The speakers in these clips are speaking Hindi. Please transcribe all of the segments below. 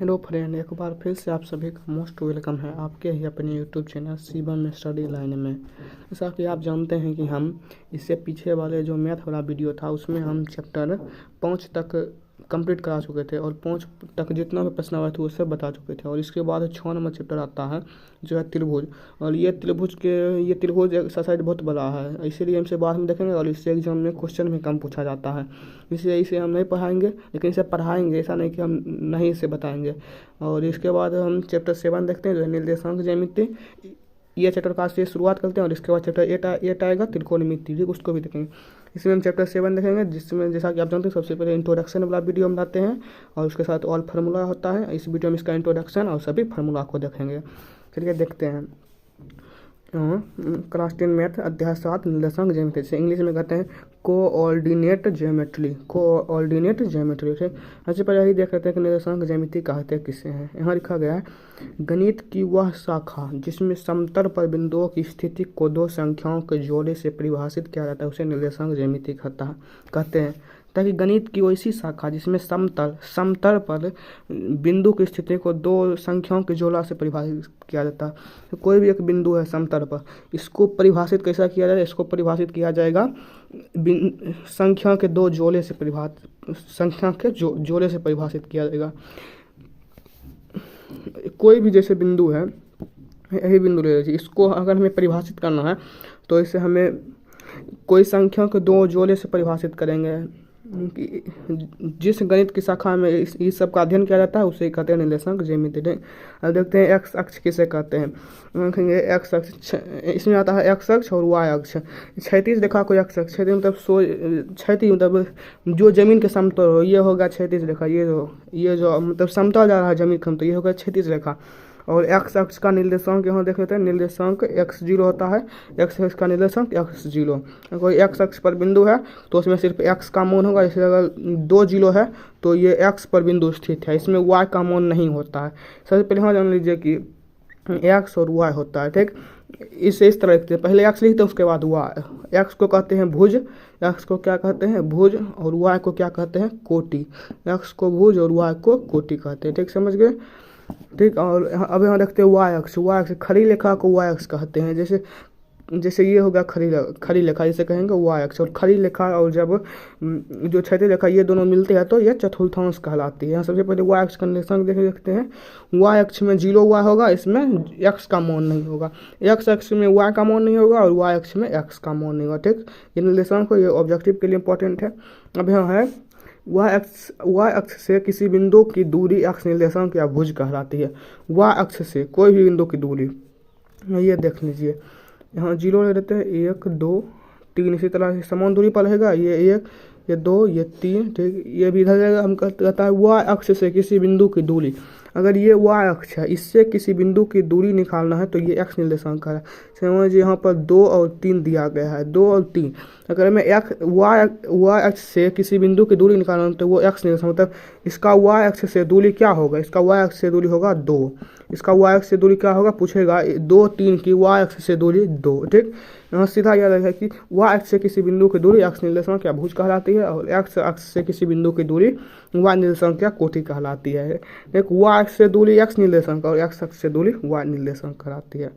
हेलो फ्रेंड, एक बार फिर से आप सभी का मोस्ट वेलकम है आपके ही अपने YouTube channel Shivam study line में। जैसा कि आप जानते हैं कि हम इससे पीछे वाले जो मैथ वाला वीडियो था उसमें हम चैप्टर 5 तक कंप्लीट करा चुके थे और 5 तक जितना भी प्रश्न आए थे वो सब बता चुके थे। और इसके बाद 6 नंबर चैप्टर आता है जो है त्रिभुज। और ये त्रिभुज एक्सरसाइज बहुत बड़ा है, इसीलिए हमसे बाद में देखेंगे और इससे एग्जाम में क्वेश्चन भी कम पूछा जाता है, इसलिए इसे हम नहीं पढ़ाएंगे, लेकिन इसे पढ़ाएंगे, ऐसा नहीं कि हम नहीं इसे बताएंगे। और इसके बाद हम चैप्टर 7 देखते हैं जो है निर्देशांक ज्यामिति। ये चैप्टर का से शुरुआत करते हैं और इसके बाद चैप्टर 8 आएगा त्रिकोणमिति, ठीक, उसको भी देखेंगे। इसमें हम चैप्टर 7 देखेंगे जिसमें जैसा कि आप जानते हैं सबसे पहले इंट्रोडक्शन वाला वीडियो हम लाते हैं और उसके साथ ऑल फार्मूला होता है। इस वीडियो में इसका इंट्रोडक्शन और सभी फार्मूला को देखेंगे। चलिए देखते हैं। क्लास 10 मैथ अध्याय 7 निर्देशांक ज्यामिति, से इंग्लिश में कहते हैं कोऑर्डिनेट ज्योमेट्री, कोऑर्डिनेट ज्योमेट्री। ठीक, सबसे पहले यही देख लेते हैं कि निर्देशांक ज्यामिति कहते किसे हैं। यहाँ लिखा गया है गणित की वह शाखा जिसमें समतल पर बिंदुओं की स्थिति को दो संख्याओं के जोड़े से परिभाषित किया जाता है उसे निर्देशांक ज्यामिति कहते हैं। ताकि गणित की वैसी शाखा जिसमें समतल पर बिंदु की स्थिति को दो संख्याओं के जोड़ा से परिभाषित किया जाता है। तो कोई भी एक बिंदु है समतल पर, इसको परिभाषित कैसा किया जाएगा, इसको परिभाषित किया जाएगा संख्या के दो जोड़े से जोड़े से परिभाषित किया जाएगा। कोई भी जैसे बिंदु है, यही बिंदु ले लीजिए, इसको अगर हमें परिभाषित करना है तो इसे हमें कोई संख्या के दो जोड़े से परिभाषित करेंगे। जिस गणित की शाखा में इस सब का अध्ययन किया जाता है उसे कहते हैं निर्देशांक ज्यामिति। अब देखते हैं एक्स अक्ष किसे कहते हैं। देखेंगे एक्स अक्ष, इसमें आता है एक्स अक्ष और वाई अक्ष। क्षैतिज रेखा को एक्स अक्ष, क्षैतिज मतलब जो जमीन के समतल हो, ये होगा क्षैतिज रेखा। ये जो मतलब समतल जा रहा है जमीन के, तो ये होगा क्षैतिज रेखा। और एक्स अक्ष का निर्देशांक यहाँ देख लेते हैं, निर्देशांक x0 होता है, एक्स अक्ष का निर्देशांक x0। कोई एक्स अक्ष पर बिंदु है तो उसमें सिर्फ x का मान होगा, जैसे अगर 2 0 है तो ये x पर बिंदु स्थित है, इसमें y का मान नहीं होता है। सबसे पहले यहाँ जान लीजिए कि x और y होता है। ठीक, इसे इस तरह लिखते हैं, पहले x लिखते हैं उसके बाद y। x को कहते हैं भुज, x को क्या कहते हैं भुज, और y को क्या कहते हैं कोटि। x को भुज और y को कोटि कहते हैं। ठीक, समझ गए। ठीक, और अब यहाँ देखते हैं वाई अक्ष। खड़ी रेखा को वाई अक्ष कहते हैं। जैसे ये होगा खड़ी रेखा, इसे कहेंगे वाई अक्ष। और खड़ी रेखा और जब जो क्षैतिज रेखा ये दोनों मिलते हैं तो ये चतुर्थांश कहलाती है। यहाँ सबसे पहले वाई अक्ष का निर्देशांक देखते हैं। वाई अक्ष में 0 वाई होगा, इसमें एक्स का मान नहीं होगा। एक्स अक्ष में वाई का मान नहीं होगा और वाई अक्ष में एक्स का मान नहीं होगा। ठीक, ये निर्देशांक को, ये ऑब्जेक्टिव के लिए इंपॉर्टेंट है। अब यहाँ है y अक्ष से किसी बिंदु की दूरी x निर्देशांक या भुज कहलाती है। y अक्ष से कोई भी बिंदु की दूरी, ये देख लीजिए, यहाँ 0 ले लेते हैं, 1 2 3, इसी तरह से समान दूरी पर रहेगा, ये 1 ये 2 ये 3। ठीक, ये भी इधर रहेगा। हम कहता है y अक्ष से किसी बिंदु की दूरी, अगर ये y अक्ष है, इससे किसी बिंदु की दूरी निकालना है तो ये x निर्देशांक है। समझिए यहाँ पर 2 और 3 दिया गया है, 2 और 3। अगर हमें y अक्ष से किसी बिंदु की दूरी निकालना है तो वो x निर्देशांक, मतलब इसका y अक्ष से दूरी क्या होगा, इसका y अक्ष से दूरी होगा 2। इसका y अक्ष से दूरी क्या होगा पूछेगा, 2 3 की y अक्ष से दूरी 2। ठीक, यहाँ सीधा याद रखें कि y अक्ष से किसी बिंदु की दूरी x निर्देशांक या भुज कहलाती है और x अक्ष से किसी बिंदु की दूरी y निर्देशांक या कोटि कहलाती है। एक y अक्ष से दूरी x निर्देशांक और x अक्ष से दूरी y निर्देशांक कहलाती है।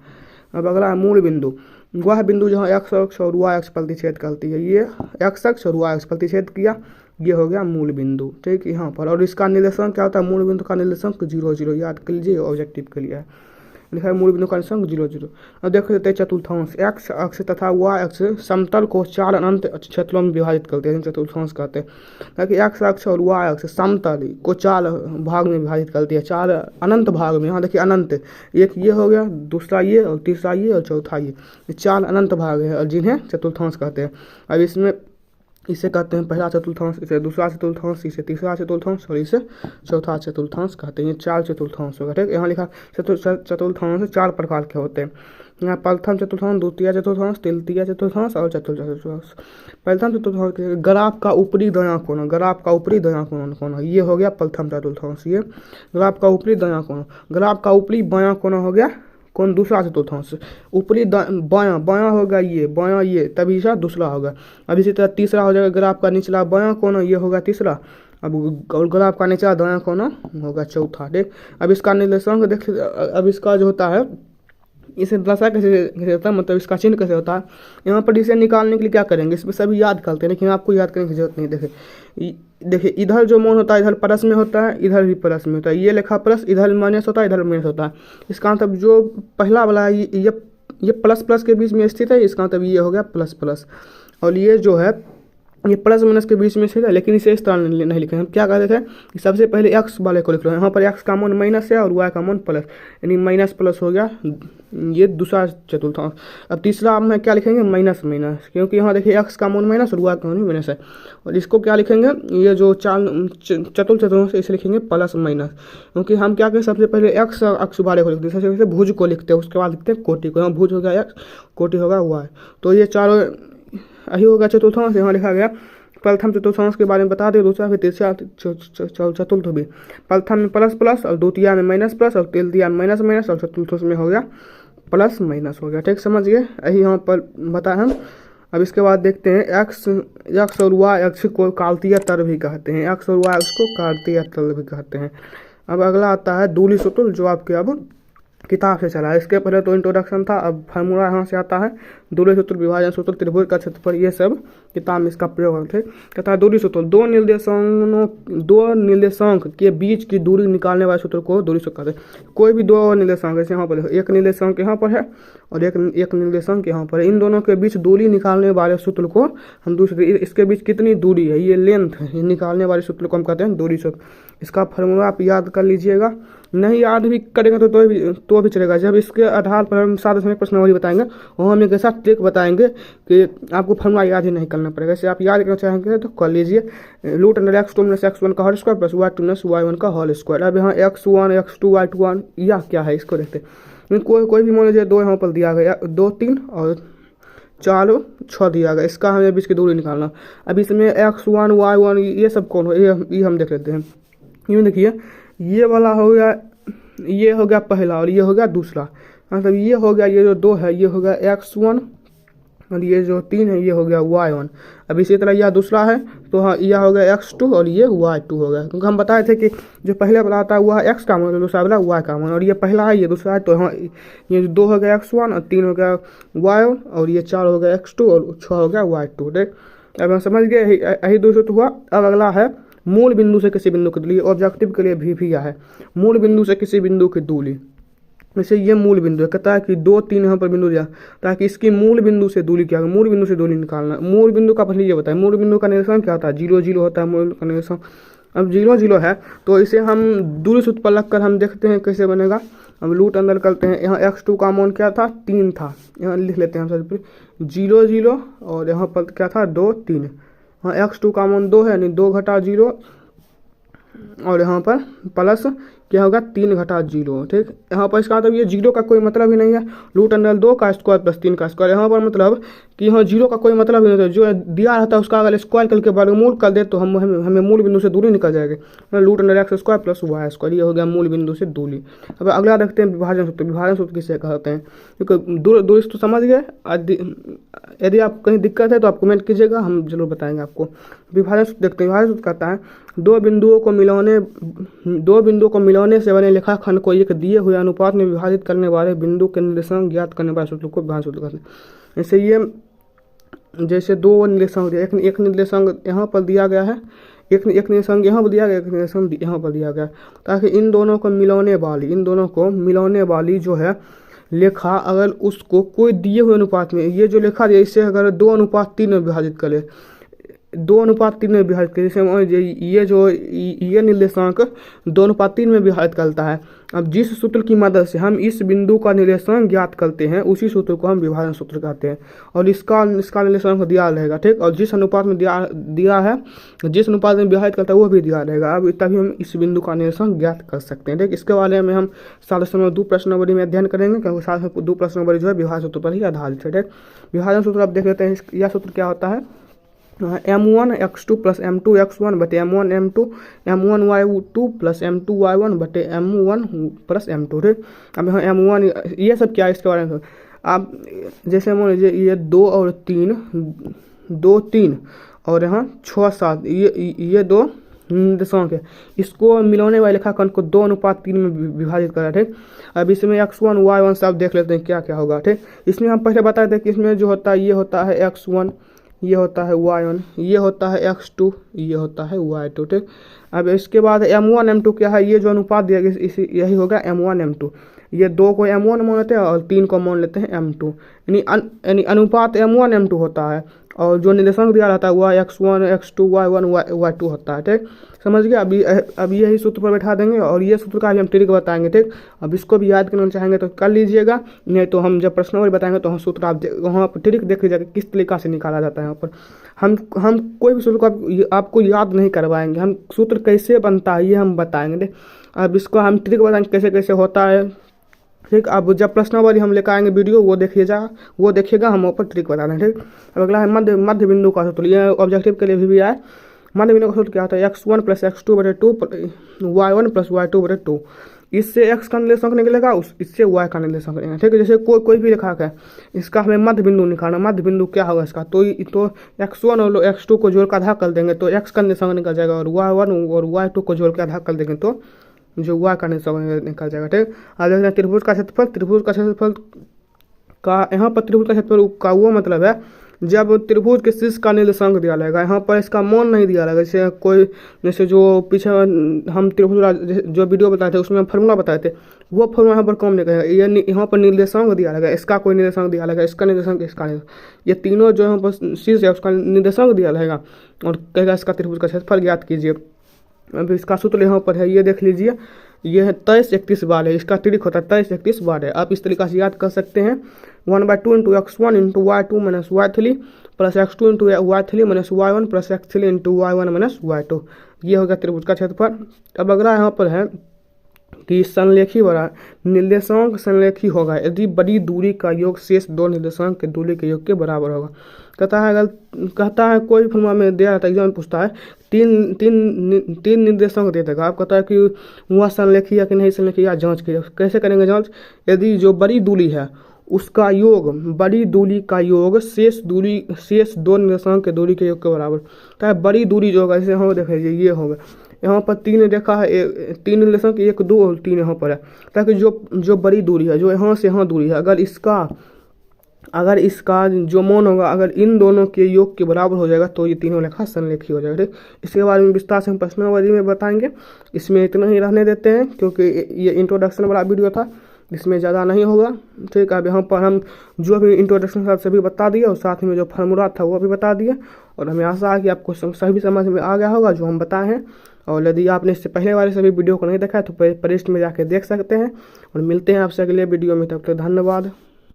अब अगला है मूल बिंदु। वह बिंदु जहाँ x अक्ष और y अक्ष प्रतिच्छेद करती है, ये x अक्ष और y अक्ष प्रतिच्छेद किया, ये हो गया मूल बिंदु। ठीक, यहाँ पर। और इसका निर्देशांक क्या होता है, मूल बिंदु का निर्देशांक 0 0, याद कर लीजिए, ऑब्जेक्टिव के लिए है। लिखा है मूल बिंदु का निर्देशांक 0 0। अब देख लेते हैं चतुर्थांश। x अक्ष तथा y अक्ष समतल को 4 अनंत क्षेत्रों में विभाजित करते हैं, चतुर्थांश कहते हैं। ताकि x अक्ष और y अक्ष समतल को 4 भाग में विभाजित करती है, 4 अनंत भाग में। यहाँ देखिए अनंत, एक ये हो गया, दूसरा ये और तीसरा ये और चौथा ये 4 अनंत भाग है और जिन्हें चतुर्थांश कहते हैं। अब इसमें इसे कहते हैं पहला चतुर्थांश, इसे दूसरा चतुर्थांश, इसे तीसरा चतुर्थांश और इसे चौथा चतुर्थांश कहते हैं। ये 4 चतुर्थांश होगा। ठीक, यहाँ लिखा चतुर्थांश 4 प्रकार के होते हैं। यहाँ प्रथम चतुर्थांश, द्वितीय चतुर्थांश, तृतीय चतुर्थांश और चतुर्थ चतुर्थांश। प्रथम चतुर्थांश ग्राफ का ऊपरी दायां कोना, ग्राफ का ऊपरी दायां कोना, ये हो गया प्रथम चतुर्थांश। ये ग्राफ का ऊपरी दायां कोना, ग्राफ का ऊपरी बायां कोना हो गया कौन, दूसरा चतुर्थांश। ऊपरी बायां होगा ये, बायां ये, तभी सा दूसरा होगा। अब इसी तरह तीसरा हो जाएगा ग्राफ का निचला बायां कोना, ये होगा तीसरा। अब ग्राफ का नीचे दायां कोना होगा चौथा। ठीक, अब इसका निर्देशांक देख, अब इसका जो होता है इसे दशा कैसे होता है, मतलब इसका चिन्ह कैसे होता है। यहाँ पर इसे निकालने के लिए क्या करेंगे, इसमें सभी याद करते हैं, लेकिन आपको याद करने की जरूरत नहीं। देखिए इधर जो मान होता है इधर प्लस में होता है, इधर भी प्लस में होता है, ये लिखा प्लस, इधर माइनस होता है, इधर माइनस होता है। इसका मतलब जो पहला वाला है ये प्लस प्लस के बीच में स्थित है, इसका मतलब ये हो गया प्लस प्लस, और ये जो है ये प्लस माइनस के बीच में स्थित है, लेकिन इसे इस तरह नहीं लिखे। हम क्या करते थे कि सबसे पहले एक्स वाले को लिख लो, यहाँ पर एक्स का मान माइनस है और वाई का मान प्लस, यानी माइनस प्लस हो गया, ये दूसरा चतुर्थांश। अब तीसरा में क्या लिखेंगे, माइनस माइनस, क्योंकि यहाँ देखिए एक्स का मान माइनस और वाई का मान माइनस है। और इसको क्या लिखेंगे, ये जो चतुर्थांश इसे लिखेंगे प्लस माइनस, क्योंकि हम क्या करें सबसे पहले एक्स अक्ष वाले को लिखते हैं, सबसे पहले भुज को लिखते हैं, उसके बाद लिखते हैं कोटि को। यहाँ भुज हो गया एक्स, कोटि होगा वाई, तो ये चारों यही होगा चतुर्थांश। यहाँ लिखा गया प्रथम चतुर्थांश के बारे में बता दे, दूसरा फिर तीसरा चतुर्थ भी। प्रथम में प्लस प्लस और द्वितीय में माइनस प्लस और तृतीय में माइनस माइनस और चतुर्थ में हो गया प्लस माइनस हो गया। ठीक, समझ गए, यही यहाँ पर बताया हम। अब इसके बाद देखते हैं एक्स और वाई अक्ष को काल्तीय तल भी कहते हैं, एक्स और वाई अक्ष को काल्तीय तल भी कहते हैं। अब अगला आता है दूली सूत्र, जो आपके अब किताब से चला है। इसके पहले तो इंट्रोडक्शन था, अब फार्मूला यहाँ से आता है। दूरी सूत्र, विभाजन सूत्र, त्रिभुज का क्षेत्रफल, ये सब किताब में इसका प्रयोग होते हैं। कहता है दूरी सूत्र, दो निर्देशांक के बीच की दूरी निकालने वाले सूत्र को दूरी सूत्र कहते हैं। कोई भी दो निर्देशांक, जैसे यहाँ पर देखो एक निर्देशांक यहाँ पर है और एक निर्देशांक यहाँ पर है, इन दोनों के बीच दूरी निकालने वाले सूत्र को हम दूसरे, इसके बीच कितनी दूरी है, ये लेंथ है, ये निकालने वाले सूत्र को हम कहते हैं दूरी सूत्र। इसका फार्मूला आप याद कर लीजिएगा, नहीं याद भी करेंगे तो भी चलेगा। जब इसके आधार पर हम 7 प्रश्नावली बताएंगे और हम एक ऐसा ट्रिक बताएंगे कि आपको फार्मूला याद ही नहीं करना पड़ेगा। जैसे आप याद करना चाहेंगे तो कर लीजिए, √x2 - x1 का whole square plus y2 - y1 का होल स्क्वायर। अब यहाँ x1 x2 y2 या क्या है इसको देखते हैं। कोई भी मान लीजिए दो यहाँ पर दिया गया, 2 3 और 4 6 दिया गया, इसका हमें बीच की दूरी निकालना। अब इसमें x1 y1 ये सब कौन हो, ये हम देख लेते हैं। यूँ देखिए, ये वाला हो गया, ये हो गया पहला और ये हो गया दूसरा, मतलब ये हो गया, ये जो 2 है ये हो गया x1 और ये जो 3 है ये हो गया y1। अब इसी तरह यह दूसरा है तो हाँ यह हो गया x2 और ये y2 हो गया, क्योंकि हम बताए थे कि जो पहले वाला आता है वह x का मान, दूसरा वाला y का मान, और ये पहला है ये दूसरा है, तो हाँ ये 2 हो गया x1 और 3 हो गया y1 और ये 4 हो गया x2 और 6 हो गया y2। देख अब हम समझ गए, यही दूसरा हुआ। अब अगला है मूल बिंदु से किसी बिंदु की दूरी, ऑब्जेक्टिव के लिए भी यह है, मूल बिंदु से किसी बिंदु की दूरी। जैसे ये मूल बिंदु है, कहता है कि 2 3 यहाँ पर बिंदु दिया, ताकि इसकी मूल बिंदु से दूरी क्या है, मूल बिंदु से दूरी निकालना। मूल बिंदु का पहले ये बताए, मूल बिंदु का निर्देशांक क्या होता है, 0 0 होता है मूल का निर्देशांक। अब 0 0 है तो इसे हम दूरी सूत्र पर रख कर हम देखते हैं कैसे बनेगा। अब रूट अंदर करते हैं, यहाँ x2 का मान क्या था, 3 था, यहाँ लिख लेते हैं हम सबसे 0 0 और यहाँ पर क्या था 2 3। हाँ x2 का मान 2 है, यानी 2 घटा 0 और यहाँ पर प्लस क्या होगा 3 घटा 0। ठीक, यहाँ पर इसका मतलब ये 0 का कोई मतलब ही नहीं है, √2 का स्क्वायर प्लस 3 का स्क्वायर। यहाँ पर मतलब कि यहाँ 0 का कोई मतलब ही नहीं है, जो दिया रहता है उसका अगर स्क्वायर करके वर्गमूल कर दे तो हमें मूल बिंदु से दूरी निकल जाएगी, √x² प्लस y², ये हो गया मूल बिंदु से दूरी। अब अगला देखते हैं विभाजन सूत्र। विभाजन सूत्र किसे कहते हैं, क्योंकि दूरी तो समझ गए, यदि आप कहीं दिक्कत है तो आप कमेंट कीजिएगा, हम जरूर बताएंगे आपको। विभाजन सूत्र देखते हैं। विभाजन सूत्र कहता है दो बिंदुओं को मिलाने से बने रेखाखंड को एक दिए हुए अनुपात में विभाजित करने वाले बिंदु के निर्देशांक ज्ञात करने वाले सूत्र को विभाजन सूत्र कहते हैं। जैसे ये जैसे 2 निर्देशांक, एक निर्देशांक यहाँ पर दिया गया है, एक निर्देशांक यहाँ पर दिया गया, एक निर्देशांक यहाँ पर दिया गया, ताकि इन दोनों को मिलाने वाली जो है लेखा, अगर उसको कोई दिए हुए अनुपात में, ये जो लेखा है इससे अगर 2:3 में विभाजित करे, 2:3 में विभाजित करे, जैसे ये निर्देशांक 2:3 में विभाजित करता है। अब जिस सूत्र की मदद से हम इस बिंदु का निर्देशांक ज्ञात करते हैं उसी सूत्र को हम विभाजन सूत्र कहते हैं, और इसका निर्देशांक दिया रहेगा। ठीक, और जिस अनुपात में दिया है, जिस अनुपात में विभाजित करता है वो भी दिया रहेगा। अब तभी हम इस बिंदु का निर्देशांक ज्ञात कर सकते हैं। ठीक, इसके बारे में हम 7.2 प्रश्नावली में अध्ययन करेंगे, क्योंकि 7.2 प्रश्नावली जो है विभाजन सूत्र पर ही आधारित है। ठीक, विभाजन सूत्र आप देख लेते हैं, यह सूत्र क्या होता है, m1 x2 plus m2 x1 बटे m1 m2 m1 y2 plus m2 y1 बटे m1 प्लस m2। ठीक, अब यहाँ m1 ये सब क्या है इसके बारे में आप जैसे मान लीजिए ये 2 और 3 और यहाँ 6 7, ये 2 निर्देशांक है, इसको मिलाने वाले रेखाखंड को 2:3 में विभाजित करा। ठीक, अब इसमें x1 y1 सब देख लेते हैं क्या क्या होगा। ठीक, इसमें हम पहले बताए थे कि इसमें जो होता है ये होता है x1, ये होता है y1, ये होता है x2, ये होता है y2। ठीक, अब इसके बाद m1 m2 क्या है, ये जो अनुपात दिया गया यही होगा m1 m2। ये 2 को m1 मान लेते हैं और 3 को मान लेते हैं m2, यानी अनुपात m1 m2 होता है और जो निर्देशांक दिया रहता है वह x1 x2 y1 y2 होता है। ठीक, समझ गया। अभी यही सूत्र पर बैठा देंगे और ये सूत्र का भी हम ट्रिक बताएंगे। ठीक, अब इसको भी याद करना चाहेंगे तो कर लीजिएगा, नहीं तो हम जब प्रश्नावली बताएंगे तो हम सूत्र आप वहाँ पर ट्रिक देख लीजिएगा किस तरीका से निकाला जाता है। यहाँ पर हम कोई भी सूत्र को आपको याद नहीं करवाएंगे, हम सूत्र कैसे बनता है ये हम बताएंगे। अब इसको हम ट्रिक बताएंगे कैसे कैसे होता है। ठीक, अब जब प्रश्नावली हम लेकर आएंगे वीडियो वो देखिएगा हम ऊपर ट्रिक बता रहे हैं। ठीक, अब अगला है मध्य बिंदु का सूत्र, ये ऑब्जेक्टिव के लिए भी आया। मध्य बिंदु का सूत्र क्या होता है, x1 + x2/2 y1 + y2/2। इससे x का निर्देशांक निकलेगा, इससे y का निर्देशांक निकलेगा। ठीक है, जैसे कोई भी रेखा है, इसका हमें मध्य बिंदु निकालना। मध्य बिंदु क्या होगा इसका, तो x1 और x2 को जोड़ कर आधा कर देंगे तो x का निर्देशांक निकल जाएगा, और y1 और y2 को जोड़ कर आधा कर देंगे तो जो y का निर्देशांक निकल जाएगा। ठीक, अब देखते हैं त्रिभुज का क्षेत्रफल का यहाँ पर त्रिभुज का क्षेत्रफल का वो मतलब है जब त्रिभुज के शीर्ष का निर्देशांक दिया जाएगा, यहाँ पर इसका मान नहीं दिया जाएगा। जैसे जो पीछे हम त्रिभुज जो वीडियो बताए थे उसमें फार्मूला बताए थे वो फार्मूला यहाँ पर कम नहीं करेगा। ये यहाँ पर निर्देशांक दिया जाएगा, इसका कोई निर्देशांक दिया जाएगा, इसका निर्देशांक, इसका निर्देशांक, ये तीनों जो यहाँ पर शीर्ष है उसका निर्देशांक दिया जाएगा और कहेगा इसका त्रिभुज का क्षेत्रफल ज्ञात कीजिए। अब इसका सूत्र यहाँ पर है, ये देख लीजिए, ये है 23-31 बार है, इसका ट्रिक होता है 23-31 बार है। आप इस तरीके से याद कर सकते हैं, 1/2 × x1 × y2 - y3 + x2 × y3 - y1 + x3 × y1 - y2। ये हो गया त्रिभुज का क्षेत्रफल। अब अगला यहाँ पर है कि समलेखी बड़ा निर्देशांक समलेखी होगा यदि बड़ी दूरी का योग शेष दो निर्देशांक के दूरी के योग के बराबर होगा। कहता है कोई फॉर्मूला में दिया जाता है, एग्जाम पूछता है तीन निर्देशांक दे देगा, आप कहता है कि वह समलेखी है कि नहीं समलेखी, या जांच कीजिए। कैसे करेंगे जांच, यदि जो बड़ी दूरी है उसका योग, बड़ी दूरी का योग शेष दो निर्देशांक के दूरी के योग के बराबर। तो बड़ी दूरी जो होगा, जैसे हम देखिए ये होगा, यहाँ पर 3 रेखा है, 3 निर्देशांक 1 2 और 3 यहाँ पर है, ताकि जो बड़ी दूरी है, जो यहाँ से यहाँ दूरी है, अगर इसका जो मान होगा अगर इन दोनों के योग के बराबर हो जाएगा तो ये तीनों रेखा समलेखी हो जाएगा। ठीक, इसके बारे में विस्तार से हम प्रश्नावली में बताएंगे। इसमें इतना ही रहने देते हैं क्योंकि ये इंट्रोडक्शन वाला वीडियो था, इसमें ज़्यादा नहीं होगा। ठीक, अब यहाँ पर हम जो भी इंट्रोडक्शन था सभी बता दिए और साथ में जो फार्मूला था वो भी बता दिए, और हमें आशा है कि आपको सभी समझ में आ गया होगा जो हम बताए हैं। और यदि आपने इससे पहले वाले सभी वीडियो को नहीं देखा है तो प्लेलिस्ट में जाकर देख सकते हैं, और मिलते हैं आपसे अगले वीडियो में। तब तक धन्यवाद।